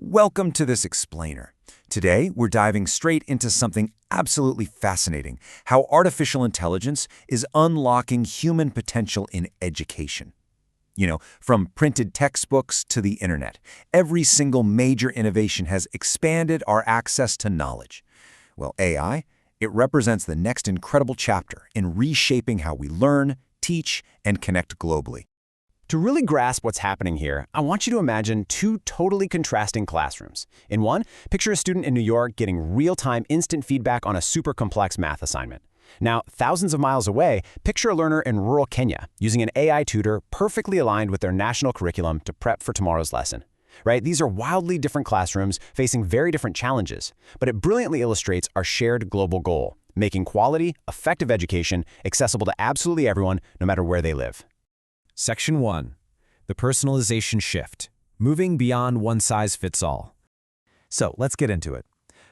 Welcome to this explainer. Today, we're diving straight into something absolutely fascinating, how artificial intelligence is unlocking human potential in education. From printed textbooks to the internet, every single major innovation has expanded our access to knowledge. Well, AI, it represents the next incredible chapter in reshaping how we learn, teach, and connect globally. To really grasp what's happening here, I want you to imagine two totally contrasting classrooms. In one, picture a student in New York getting real-time instant feedback on a super complex math assignment. Now, thousands of miles away, picture a learner in rural Kenya using an AI tutor perfectly aligned with their national curriculum to prep for tomorrow's lesson. Right? These are wildly different classrooms facing very different challenges, but it brilliantly illustrates our shared global goal, making quality, effective education accessible to absolutely everyone, no matter where they live. Section 1. The personalization shift. Moving beyond one-size-fits-all. So let's get into it.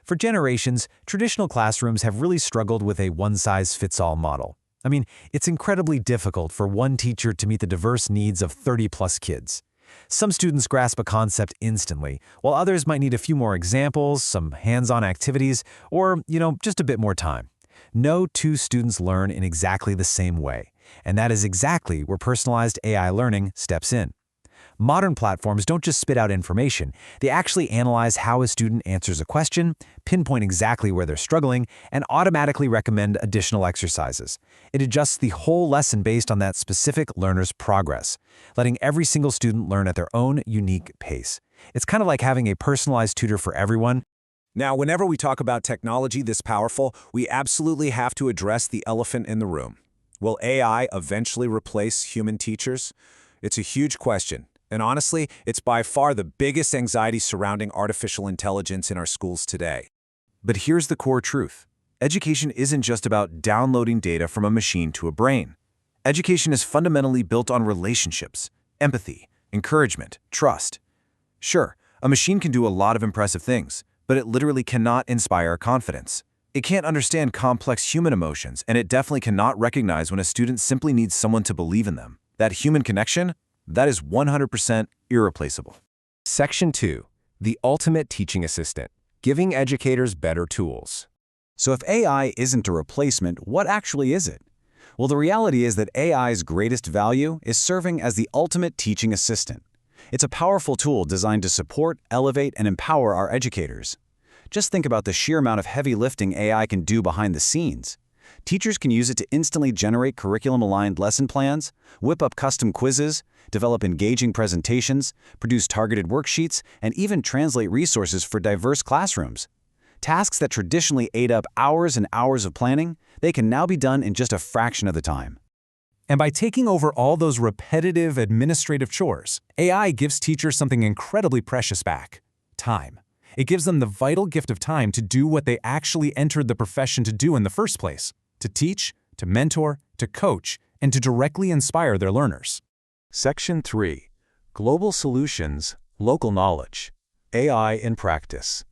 For generations, traditional classrooms have really struggled with a one-size-fits-all model. I mean, it's incredibly difficult for one teacher to meet the diverse needs of 30-plus kids. Some students grasp a concept instantly, while others might need a few more examples, some hands-on activities, or, just a bit more time. No two students learn in exactly the same way. And that is exactly where personalized AI learning steps in. Modern platforms don't just spit out information, they actually analyze how a student answers a question, pinpoint exactly where they're struggling, and automatically recommend additional exercises. It adjusts the whole lesson based on that specific learner's progress, letting every single student learn at their own unique pace. It's kind of like having a personalized tutor for everyone. Now, whenever we talk about technology this powerful, we absolutely have to address the elephant in the room. Will AI eventually replace human teachers? It's a huge question, and honestly, it's by far the biggest anxiety surrounding artificial intelligence in our schools today. But here's the core truth. Education isn't just about downloading data from a machine to a brain. Education is fundamentally built on relationships, empathy, encouragement, trust. Sure, a machine can do a lot of impressive things, but it literally cannot inspire confidence. It can't understand complex human emotions, and it definitely cannot recognize when a student simply needs someone to believe in them. That human connection, that is 100% irreplaceable. Section 2. The ultimate teaching assistant. Giving educators better tools. So if AI isn't a replacement, what actually is it? Well, the reality is that AI's greatest value is serving as the ultimate teaching assistant. It's a powerful tool designed to support, elevate, and empower our educators. Just think about the sheer amount of heavy lifting AI can do behind the scenes. Teachers can use it to instantly generate curriculum-aligned lesson plans, whip up custom quizzes, develop engaging presentations, produce targeted worksheets, and even translate resources for diverse classrooms. Tasks that traditionally ate up hours and hours of planning, they can now be done in just a fraction of the time. And by taking over all those repetitive administrative chores, AI gives teachers something incredibly precious back: time. It gives them the vital gift of time to do what they actually entered the profession to do in the first place: to teach, to mentor, to coach, and to directly inspire their learners. Section 3. Global Solutions, Local Knowledge. AI in Practice.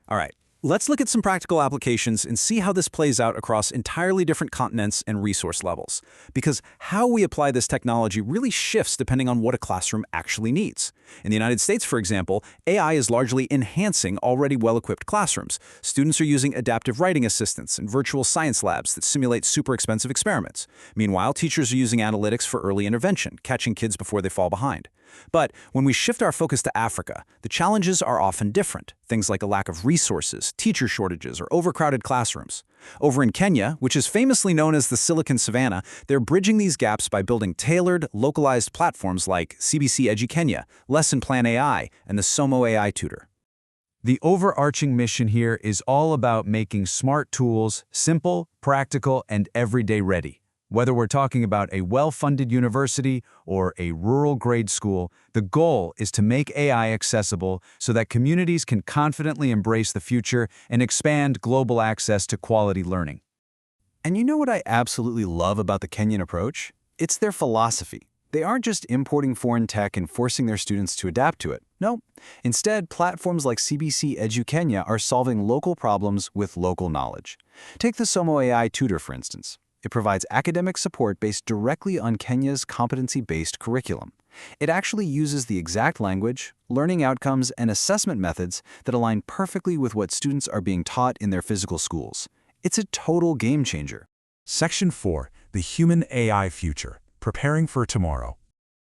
All right, let's look at some practical applications and see how this plays out across entirely different continents and resource levels. Because how we apply this technology really shifts depending on what a classroom actually needs. In the United States, for example, AI is largely enhancing already well-equipped classrooms. Students are using adaptive writing assistants and virtual science labs that simulate super expensive experiments. Meanwhile, teachers are using analytics for early intervention, catching kids before they fall behind. But when we shift our focus to Africa, the challenges are often different. Things like a lack of resources, teacher shortages, or overcrowded classrooms. Over in Kenya, which is famously known as the Silicon Savannah, they're bridging these gaps by building tailored, localized platforms like CBC Edu Kenya, Lesson Plan AI, and the Somo AI Tutor. The overarching mission here is all about making smart tools simple, practical, and everyday ready. Whether we're talking about a well-funded university or a rural grade school, the goal is to make AI accessible so that communities can confidently embrace the future and expand global access to quality learning. And you know what I absolutely love about the Kenyan approach? It's their philosophy. They aren't just importing foreign tech and forcing their students to adapt to it. No, instead, platforms like CBC Edu Kenya are solving local problems with local knowledge. Take the Somo AI Tutor, for instance. It provides academic support based directly on Kenya's competency-based curriculum. It actually uses the exact language, learning outcomes, and assessment methods that align perfectly with what students are being taught in their physical schools. It's a total game changer. Section 4. The Human AI Future. Preparing for Tomorrow.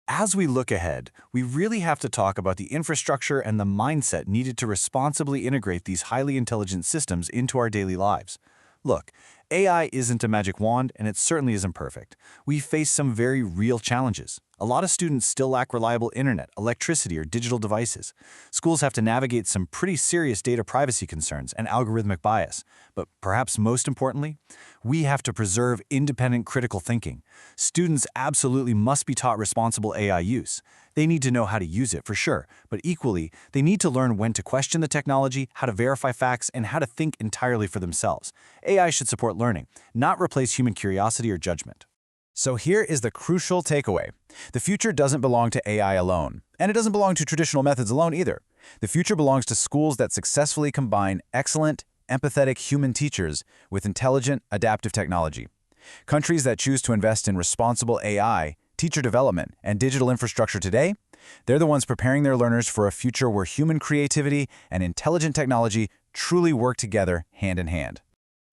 As we look ahead, we really have to talk about the infrastructure and the mindset needed to responsibly integrate these highly intelligent systems into our daily lives. Look, AI isn't a magic wand, and it certainly isn't perfect. We face some very real challenges. A lot of students still lack reliable internet, electricity, or digital devices. Schools have to navigate some pretty serious data privacy concerns and algorithmic bias. But perhaps most importantly, we have to preserve independent critical thinking. Students absolutely must be taught responsible AI use. They need to know how to use it for sure, but equally, they need to learn when to question the technology, how to verify facts, and how to think entirely for themselves. AI should support learning, not replace human curiosity or judgment. So here is the crucial takeaway. The future doesn't belong to AI alone, and it doesn't belong to traditional methods alone either. The future belongs to schools that successfully combine excellent, empathetic human teachers with intelligent, adaptive technology. Countries that choose to invest in responsible AI, teacher development, and digital infrastructure today, they're the ones preparing their learners for a future where human creativity and intelligent technology truly work together hand in hand.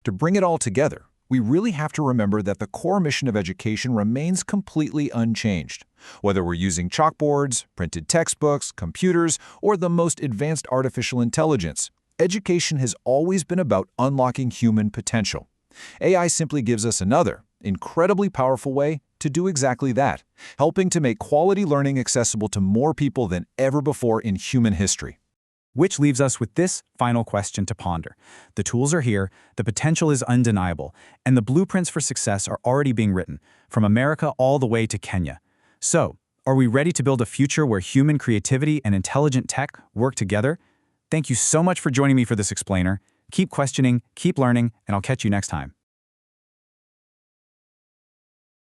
To bring it all together, we really have to remember that the core mission of education remains completely unchanged. Whether we're using chalkboards, printed textbooks, computers, or the most advanced artificial intelligence, education has always been about unlocking human potential. AI simply gives us another, incredibly powerful way to do exactly that, helping to make quality learning accessible to more people than ever before in human history. Which leaves us with this final question to ponder. The tools are here, the potential is undeniable, and the blueprints for success are already being written, from America all the way to Kenya. So, are we ready to build a future where human creativity and intelligent tech work together? Thank you so much for joining me for this explainer. Keep questioning, keep learning, and I'll catch you next time.